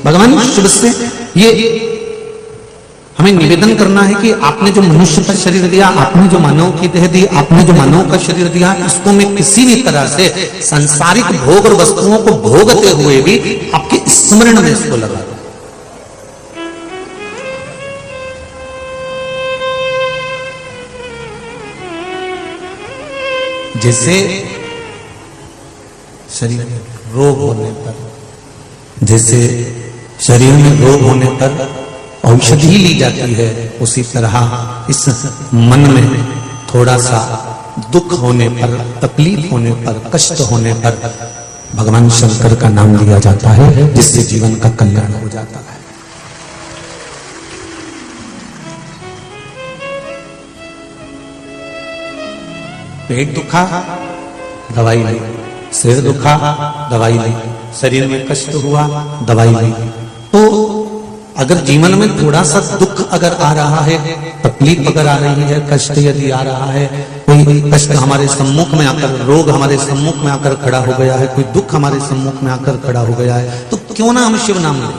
भगवान शिव से ये हमें निवेदन करना है कि आपने जो मनुष्य का शरीर दिया, आपने जो मानव की देह दी, आपने जो मानव का शरीर दिया, इसको मैं किसी भी तरह से सांसारिक भोग और वस्तुओं को भोगते हुए भी आपके स्मरण में इसको लगा दूं। जैसे शरीर में रोग होने पर, जैसे शरीर में रोग होने पर औषधि ली जाती है, उसी तरह इस मन में थोड़ा सा दुख होने पर, तकलीफ होने पर, कष्ट होने पर भगवान शंकर का नाम लिया जाता है, जिससे जीवन का कल्याण हो जाता है। पेट दुखा, दवाई ली, सिर दुखा, दवाई ली, शरीर में कष्ट हुआ, दवाई ली। तो अगर जीवन में थोड़ा सा दुख अगर आ रहा है, तकलीफ अगर आ रही है, कष्ट यदि आ रहा है, कोई कष्ट हमारे सम्मुख में आकर, रोग हमारे सम्मुख में आकर खड़ा हो गया है, कोई दुख हमारे सम्मुख में आकर खड़ा हो गया है, तो क्यों ना हम शिव नाम लें।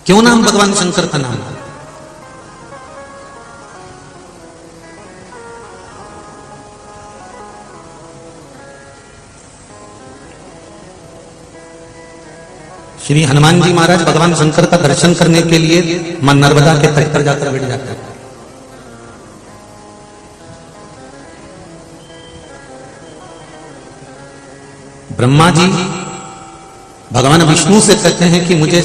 क्यों ना हम भगवान शंकर का नाम लें। श्री हनुमान जी महाराज भगवान शंकर का दर्शन करने के लिए मां नर्मदा के तट पर जाकर बैठ जाते हैं। ब्रह्मा जी भगवान विष्णु से कहते हैं कि मुझे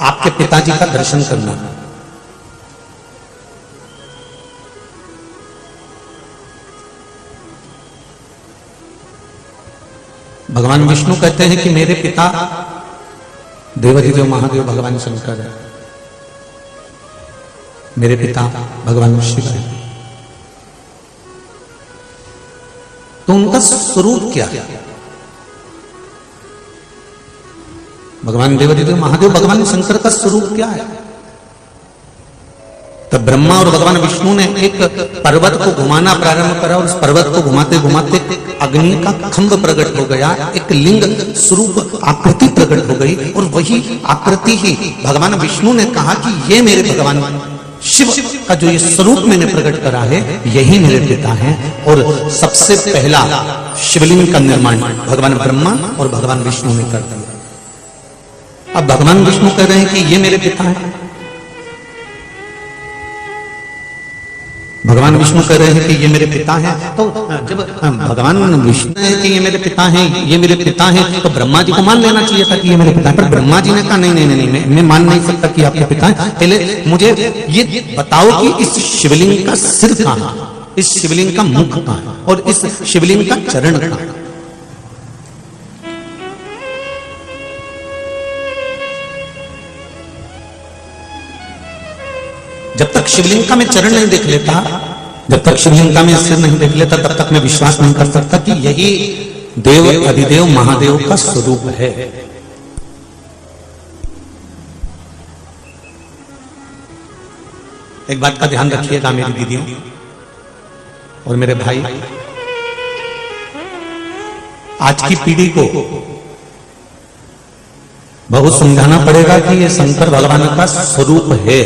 आपके पिताजी का दर्शन करना है। भगवान विष्णु कहते हैं कि मेरे पिता देवाधिदेव महादेव भगवान शंकर है, मेरे पिता भगवान शिव है। तो उनका स्वरूप क्या है? भगवान देवाधिदेव महादेव भगवान शंकर का स्वरूप क्या है? तब ब्रह्मा और भगवान विष्णु ने एक पर्वत को घुमाना प्रारंभ करा, और उस पर्वत को घुमाते घुमाते अग्नि का खंभ प्रकट हो गया, एक लिंग स्वरूप आकृति प्रकट हो गई, और वही आकृति ही भगवान विष्णु ने कहा कि ये मेरे भगवान शिव का जो ये स्वरूप मैंने प्रकट करा है, यही मेरे पिता हैं। और सबसे पहला शिवलिंग का निर्माण भगवान ब्रह्मा और भगवान विष्णु ने कर दिया। अब भगवान विष्णु कह रहे हैं कि ये मेरे पिता हैं, भगवान विष्णु कह रहे हैं कि ये मेरे पिता हैं। तो जब भगवान विष्णु है कि ये मेरे पिता हैं, ये मेरे पिता हैं, तो ब्रह्मा जी को मान लेना चाहिए था कि ये मेरे पिता हैं। पर ब्रह्मा जी ने कहा नहीं नहीं नहीं, मैं मान नहीं सकता कि आपके पिता हैं। पहले मुझे ये बताओ कि इस शिवलिंग का सिर कहां है, इस शिवलिंग का मुख कहां है, और इस शिवलिंग का चरण कहां है। जब तक शिवलिंग का मैं चरण नहीं देख लेता, जब तक शिवलिंग का मैं सिर नहीं देख लेता, तब तक मैं विश्वास नहीं कर सकता कि यही देव अधिदेव महादेव का स्वरूप है। एक बात का ध्यान रखिएगा मेरी दीदियों और मेरे भाई, आज की पीढ़ी को बहुत समझाना पड़ेगा कि ये शंकर भगवान का स्वरूप है।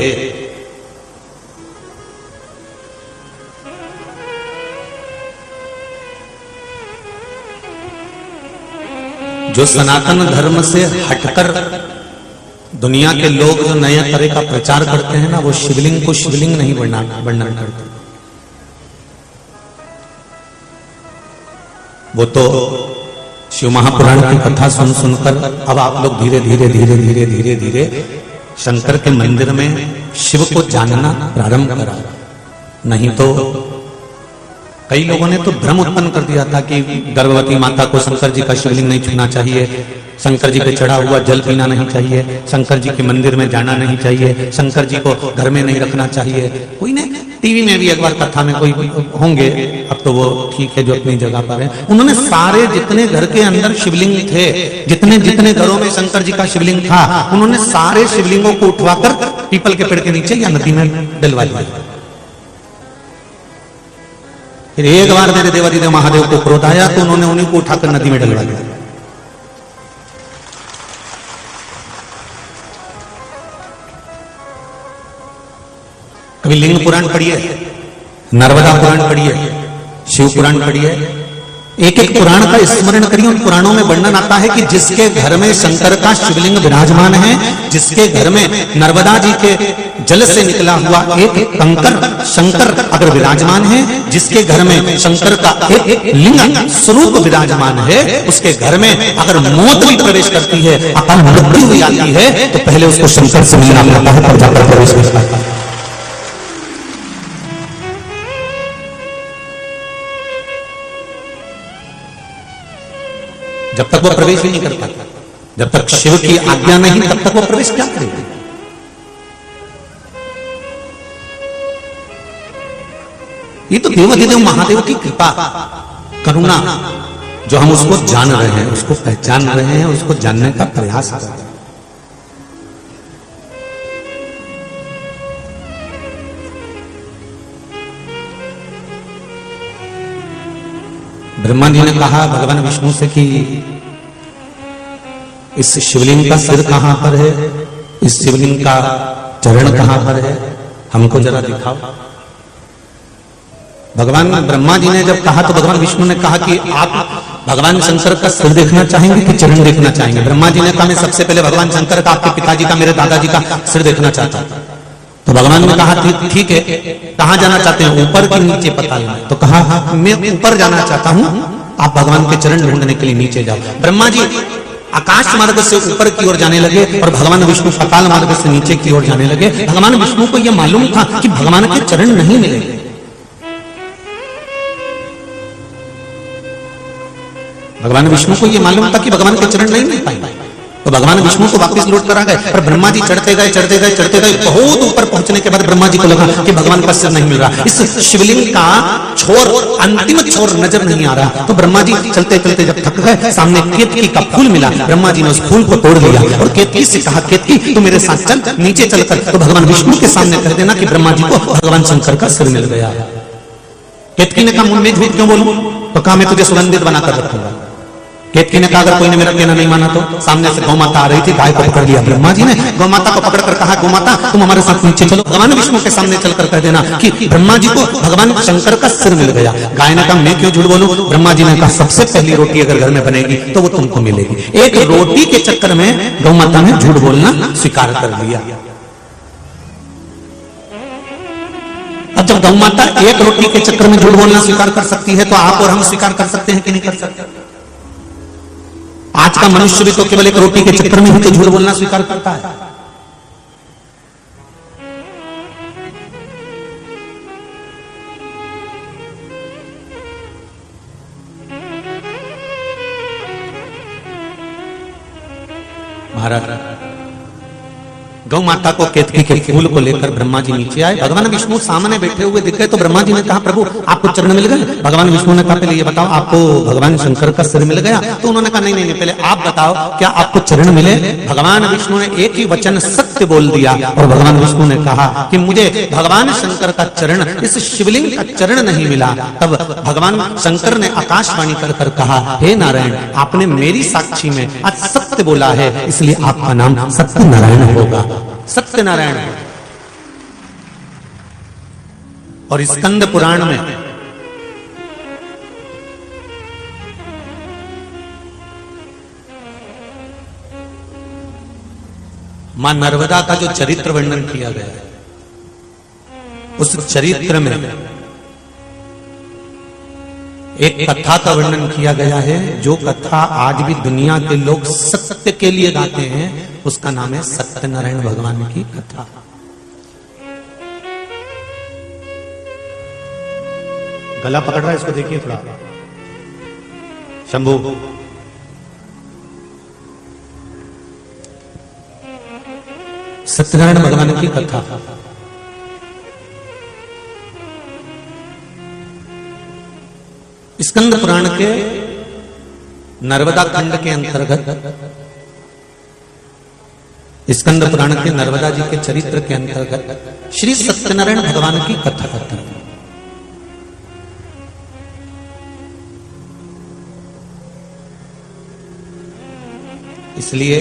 जो सनातन धर्म से हटकर दुनिया के लोग जो नए तरह का प्रचार करते हैं ना, वो शिवलिंग को शिवलिंग नहीं वर्णन करते। वो तो शिव महापुराण की कथा सुन सुनकर अब आप लोग धीरे धीरे धीरे धीरे धीरे धीरे शंकर के मंदिर में शिव को जानना प्रारंभ करा। नहीं तो कई लोगों ने तो भ्रम उत्पन्न कर दिया था कि गर्भवती माता को शंकर जी का शिवलिंग नहीं छूना चाहिए, शंकर जी पे चढ़ा हुआ जल पीना नहीं चाहिए, शंकर जी के मंदिर में जाना नहीं चाहिए, शंकर जी को घर में नहीं रखना चाहिए। कोई ने टीवी में भी एक बार कथा में कोई होंगे, अब तो वो ठीक है जो अपनी जगह पर है, उन्होंने सारे जितने घर के अंदर शिवलिंग थे, जितने जितने घरों में शंकर जी का शिवलिंग था, उन्होंने सारे शिवलिंगों को उठवाकर पीपल के पेड़ के नीचे या नदी में डलवा दिया। फिर एक बार मेरे देवादिदेव महादेव को क्रोध आया तो उन्होंने उन्हीं को उठाकर नदी में डलवा दिया। कभी लिंग पुराण पढ़िए, नर्मदा पुराण पढ़िए, शिव पुराण पढ़िए, एक एक पुराण का स्मरण करिए। उन पुराणों में वर्णन आता है कि जिसके घर में शंकर का शिवलिंग विराजमान है, जिसके घर में नर्मदा जी के जल से निकला हुआ एक कंकर शंकर अगर विराजमान है, जिसके घर में शंकर का एक लिंग स्वरूप विराजमान है, उसके घर में अगर मौत भी प्रवेश करती है, अकाल मृत्यु भी आती है, तो पहले उसको शंकर से मिलना पड़ता है, तब जाकर प्रवेश करता है। जब तक वो प्रवेश ही नहीं कर पाता, जब तक शिव की आज्ञा नहीं, तब तक वो प्रवेश क्या करेगा? ये तो देवाधिदेव महादेव की कृपा करुणा, जो हम उसको जान रहे हैं, उसको पहचान रहे हैं, उसको जानने का प्रयास कर रहे हैं। ब्रह्मा जी ने कहा भगवान विष्णु से कि इस शिवलिंग का सिर कहां पर है, इस शिवलिंग का चरण कहां पर है, हमको जरा दिखाओ। भगवान ब्रह्मा जी ने जब कहा तो भगवान विष्णु ने कहा कि आप भगवान शंकर का सिर देखना चाहेंगे कि चरण देखना चाहेंगे? ब्रह्मा जी ने कहा मैं सबसे पहले भगवान शंकर का, आपके पिताजी का, मेरे दादाजी का सिर देखना चाहता हूं। तो भगवान ने कहा ठीक है, कहां जाना चाहते हैं, ऊपर कि नीचे पाताल में? तो कहा हाँ मैं ऊपर जाना चाहता हूं, आप भगवान के चरण ढूंढने के लिए नीचे जाओ। ब्रह्मा जी आकाश मार्ग से ऊपर की ओर जाने लगे और भगवान विष्णु पाताल मार्ग से नीचे की ओर जाने लगे। भगवान विष्णु को यह मालूम था कि भगवान के चरण नहीं मिलेंगे। भगवान विष्णु को यह मालूम था कि भगवान के चरण नहीं मिल पाएंगे, तो भगवान विष्णु को वापस लौट कर आ गए। पर ब्रह्मा जी चढ़ते गए चढ़ते गए चढ़ते गए, बहुत ऊपर पहुंचने के बाद ब्रह्मा जी को लगा कि भगवान का सिर नहीं मिल रहा, इस शिवलिंग का छोर, अंतिम छोर नजर नहीं आ रहा। तो ब्रह्मा जी चलते चलते जब थक गए, सामने केतकी का फूल मिला, ब्रह्मा जी ने उस फूल को तोड़ लिया और केतकी से कहा केतकी तू मेरे साथ चल नीचे चलकर। तो भगवान विष्णु के सामने कह देना कि ब्रह्मा जी को भगवान शंकर का सिर मिल गया। केतकी ने कहा मुंह में झूठ क्यों बोलूं? तो कहा मैं तुझे सुगंधित बनाकर रखूंगा। केतकी ने कहा अगर कोई ने मेरा कहना नहीं माना तो? सामने से गौ माता आ रही थी, गाय को पकड़ लिया ब्रह्मा जी ने, गौ माता को पकड़कर कहा गौ माता तुम हमारे साथ नीचे चलो। भगवान विष्णु के सामने चलकर कह देना कि ब्रह्मा जी को भगवान शंकर का सिर मिल गया। गाय ने कहा मैं क्यों झूठ बोलूं? ब्रह्मा जी ने कहा सबसे पहली रोटी अगर घर में बनेगी तो वो तुमको मिलेगी। एक रोटी के चक्कर में गौ माता ने झूठ बोलना स्वीकार कर लिया। अब जब गौ माता एक रोटी के चक्कर में झूठ बोलना स्वीकार कर सकती है, तो आप और हम स्वीकार कर सकते हैं कि नहीं कर सकते? आज का मनुष्य भी तो केवल एक रोटी के चक्कर में ही तो झूठ बोलना स्वीकार करता है। महाराज गौ माता को केतकी के फूल को लेकर ब्रह्मा जी नीचे आए। भगवान विष्णु सामने बैठे हुए दिख गए तो ब्रह्मा जी ने कहा प्रभु आपको चरण मिल गए? भगवान विष्णु ने कहा पहले ये बताओ आपको भगवान शंकर का सिर मिल गया? तो उन्होंने कहा नहीं नहीं पहले आप बताओ क्या आपको चरण मिले? भगवान विष्णु ने एक ही वचन सत्य बोल दिया और भगवान विष्णु ने कहा कि मुझे भगवान शंकर का चरण, इस शिवलिंग का चरण नहीं मिला। तब भगवान शंकर ने आकाशवाणी कर कर कहा हे नारायण आपने मेरी साक्षी में आज सत्य बोला है, इसलिए आपका नाम सत्य नारायण होगा, सत्यनारायण। और स्कंद पुराण में मां नर्मदा का जो चरित्र वर्णन किया गया है, उस चरित्र में एक कथा का वर्णन किया गया है, जो कथा आज भी दुनिया के लोग सत्य के लिए गाते हैं, उसका नाम है सत्यनारायण भगवान की कथा। गला पकड़ रहा है, इसको देखिए थोड़ा। शंभू सत्यनारायण भगवान की कथा स्कंद पुराण के नर्मदा खंड के अंतर्गत, स्कंद पुराण के नर्मदा जी के चरित्र के अंतर्गत श्री सत्यनारायण भगवान की कथा करता है। इसलिए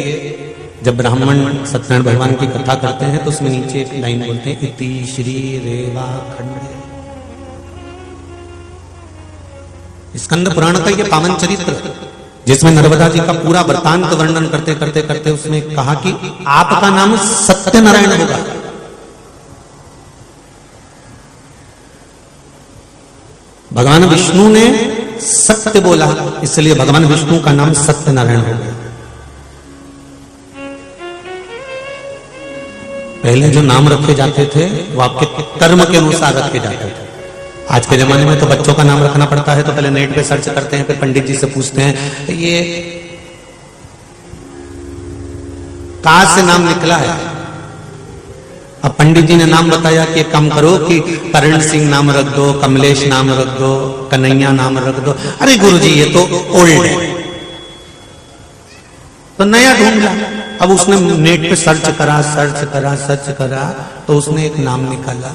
जब ब्राह्मण सत्यनारायण भगवान की कथा करते हैं तो उसमें नीचे एक लाइन बोलते हैं, इति श्री रेवा खंडे। स्कंद पुराण का ये पावन चरित्र जिसमें नर्मदा जी का पूरा वृत्तांत वर्णन करते करते करते उसने कहा कि आपका नाम सत्यनारायण होगा। भगवान विष्णु ने सत्य बोला, इसलिए भगवान विष्णु का नाम सत्यनारायण हो गया। पहले जो नाम रखे जाते थे वो आपके कर्म के अनुसार रखे जाते थे। आज के जमाने में तो बच्चों का नाम रखना पड़ता है तो पहले नेट पे सर्च करते हैं, फिर पंडित जी से पूछते हैं ये कहां से नाम निकला है। अब पंडित जी ने नाम बताया कि काम करो कि करण सिंह नाम रख दो, कमलेश नाम रख दो, कन्हैया नाम रख दो। अरे गुरुजी ये तो ओल्ड है, तो नया ढूंढा। अब उसने नेट पे सर्च करा तो उसने एक नाम निकाला,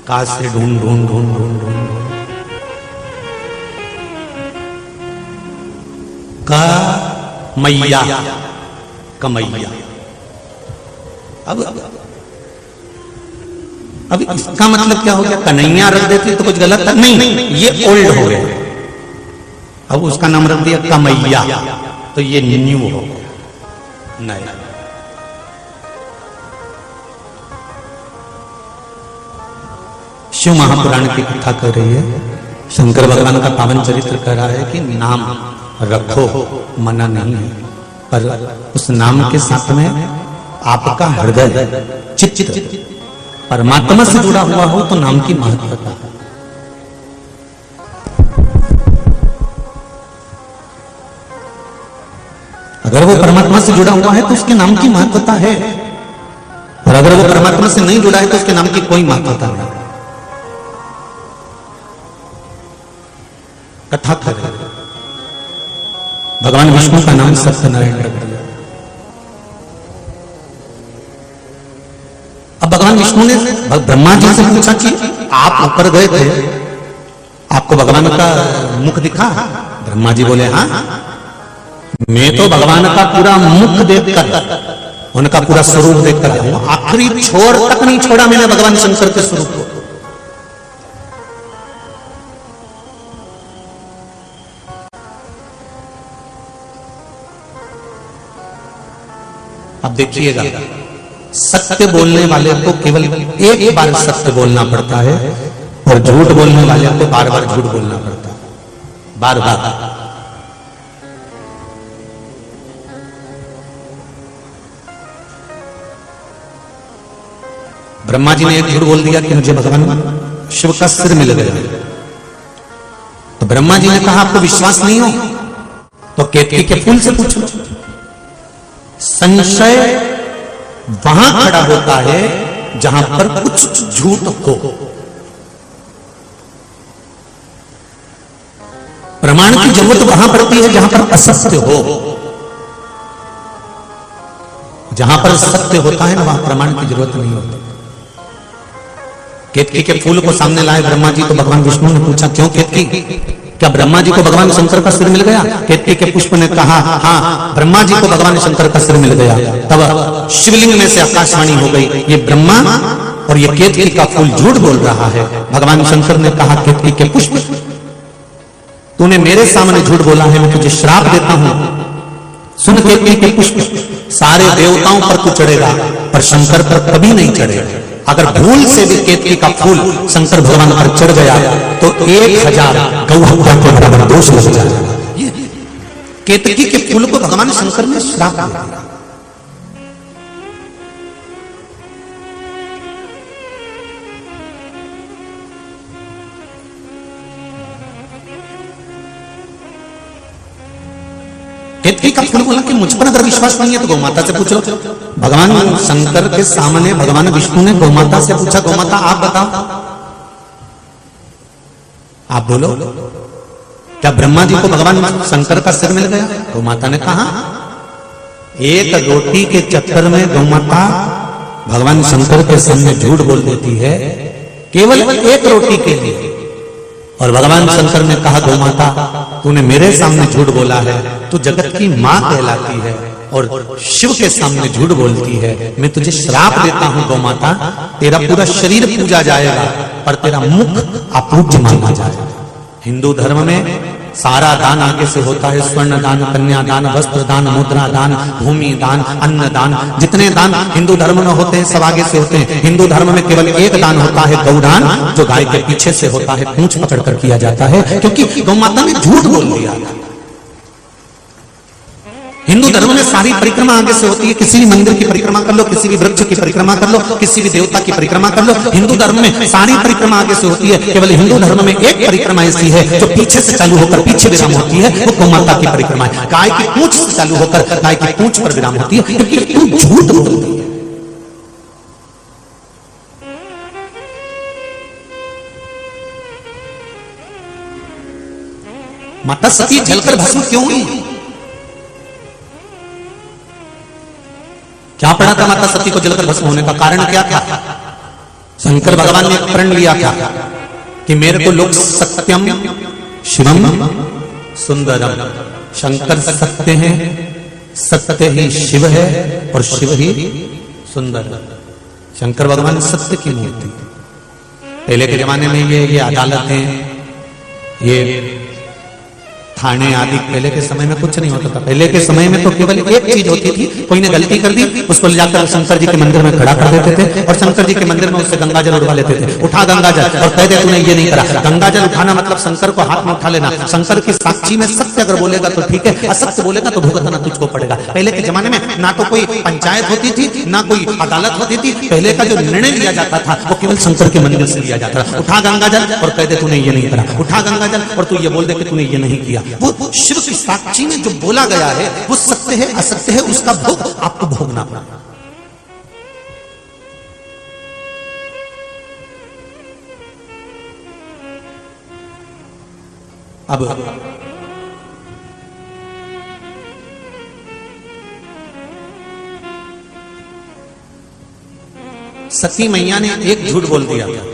कहां से ढूंढ कमैया। अब इसका मतलब क्या हो गया? कन्हैया रख देती तो कुछ गलत था? नहीं, ये ओल्ड हो गया। अब उसका नाम रख दिया कमैया, तो ये न्यू हो गया, नया। शिव महापुराण की कथा कर रही है, शंकर भगवान का पावन चरित्र कह रहा है कि नाम रखो, मना नहीं है, पर उस नाम के साथ में आपका हृदय चित्त परमात्मा से जुड़ा हुआ हो तो नाम की महत्वता है। अगर वो परमात्मा से जुड़ा हुआ है तो उसके नाम की महत्वता है, और अगर वो परमात्मा से नहीं जुड़ा है तो उसके नाम की कोई महत्वता नहीं। कथा कर भगवान विष्णु का नाम सत्यनारायण रख दिया। अब भगवान विष्णु ने ब्रह्मा जी से पूछा कि आप ऊपर गए थे, आपको भगवान का मुख दिखा? ब्रह्मा जी बोले हाँ, मैं तो भगवान का पूरा मुख देखकर, उनका पूरा स्वरूप देखकर आया हूं, आखिरी छोर तक नहीं छोड़ा मैंने भगवान शंकर के स्वरूप को। अब देखिएगा, सत्य बोलने वाले को केवल एक बार सत्य बोलना पड़ता है और झूठ बोलने वाले को बार बार झूठ बोलना पड़ता है, बार बार। ब्रह्मा जी ने एक झूठ बोल दिया कि मुझे भगवान शिव का सिर मिल गया, तो ब्रह्मा जी ने कहा आपको विश्वास नहीं हो तो केतकी के फूल से पूछो। संशय वहां खड़ा होता है जहां पर कुछ झूठ हो। प्रमाण की जरूरत वहां पड़ती है जहां पर असत्य हो। जहां पर सत्य होता है ना वहां प्रमाण की जरूरत नहीं होती। केतकी के फूल को सामने लाए ब्रह्मा जी तो भगवान विष्णु ने पूछा क्यों केतकी, क्या ब्रह्मा जी को भगवान शंकर का सिर मिल गया? केतकी के पुष्प ने कहा हाँ, ब्रह्मा जी को भगवान शंकर का सिर मिल गया। तब शिवलिंग में से आकाशवाणी हो गई, ये ब्रह्मा और ये केतकी का फूल झूठ बोल रहा है। भगवान शंकर ने कहा केतकी के पुष्प, तूने मेरे सामने झूठ बोला है, मैं तुझे श्राप देता हूं। सुन केतकी के पुष्प, सारे देवताओं पर तू चढ़ेगा पर शंकर पर कभी नहीं चढ़ेगा। अगर भूल से भी केतकी का फूल शंकर भगवान पर चढ़ गया तो 1000 गौ हत्या के बराबर दोष लग जाएगा। केतकी के फूल को भगवान शंकर ने श्राप दिया। केतकी का फूल बोला कि मुझ पर अगर विश्वास नहीं है तो गौमाता से पूछ लो। भगवान शंकर के सामने भगवान विष्णु ने गौमाता से पूछा, गौमाता आप बताओ, आप बोलो, क्या ब्रह्मा जी को भगवान शंकर का सिर मिल गया? गौमाता ने कहा एक रोटी के चक्कर में गौमाता भगवान शंकर के सामने झूठ बोल देती है, केवल एक रोटी के लिए, और भगवान शंकर ने कहा, गौ माता तूने मेरे सामने झूठ बोला है, तू जगत की मां कहलाती है और शिव के सामने झूठ बोलती है। मैं तुझे श्राप देता हूं गौ माता, तेरा पूरा शरीर पूजा जाएगा पर तेरा मुख अपूज्य माना जाएगा। हिंदू धर्म में सारा दान आगे से होता है, स्वर्ण दान, कन्या दान, वस्त्र दान, मुद्रा दान, भूमि दान, अन्न दान, जितने दान हिंदू धर्म में होते हैं सब आगे से होते हैं। हिंदू धर्म में केवल एक दान होता है, गौदान, जो गाय के पीछे से होता है, पूंछ पकड़कर किया जाता है, क्योंकि गौ माता ने झूठ बोल दिया। हिंदू धर्म में सारी परिक्रमा आगे से होती है, किसी भी मंदिर की परिक्रमा कर लो, किसी भी वृक्ष की परिक्रमा कर लो, किसी भी देवता की परिक्रमा कर लो, हिंदू धर्म में सारी परिक्रमा आगे से होती है। केवल हिंदू धर्म में एक परिक्रमा ऐसी है जो पीछे से चालू होकर पीछे विराम होती है, वो गौ माता की परिक्रमा है। गाय की पूंछ से चालू होकर गाय की पूंछ पर विराम होती है, क्योंकि तू झूठ बोलती है। माता सती जलकर भस्म क्यों हुई? क्या पड़ा था माता सती को जलकर भस्म होने का कारण क्या था? शंकर भगवान ने प्रण लिया था कि मेरे को लोग सत्यम शिवम सुंदरम, शंकर सत्य हैं, सत्य ही शिव है और शिव ही सुंदर। शंकर भगवान सत्य की मूर्ति। पहले के जमाने में ये अदालतें, ये थाने आदि पहले के समय में कुछ नहीं होता था। पहले के समय में तो केवल एक चीज होती थी, कोई ने गलती कर दी उसको ले जाकर शंकर जी के मंदिर में खड़ा कर देते थे और शंकर जी के मंदिर में उससे गंगाजल उठवा लेते थे। उठा गंगाजल और कह दे तूने ये नहीं करा। गंगाजल उठाना मतलब शंकर को हाथ में उठा लेना। शंकर की साक्षी में सत्य अगर बोलेगा तो ठीक है, असत्य बोलेगा तो भुगतना तुझको पड़ेगा। पहले के जमाने में ना तो कोई पंचायत होती थी, ना कोई अदालत होती थी। पहले का जो निर्णय लिया जाता था वो केवल शंकर के मंदिर से लिया जाता था। उठा गंगाजल और कह दे तूने ये नहीं करा, उठा गंगाजल और तू ये बोल दे कि तूने ये नहीं किया। वो शिव की साक्षी में जो बोला गया है वो सत्य है असत्य है, उसका भोग आपको भोगना पड़ा। अब सती मैया ने एक झूठ बोल दिया था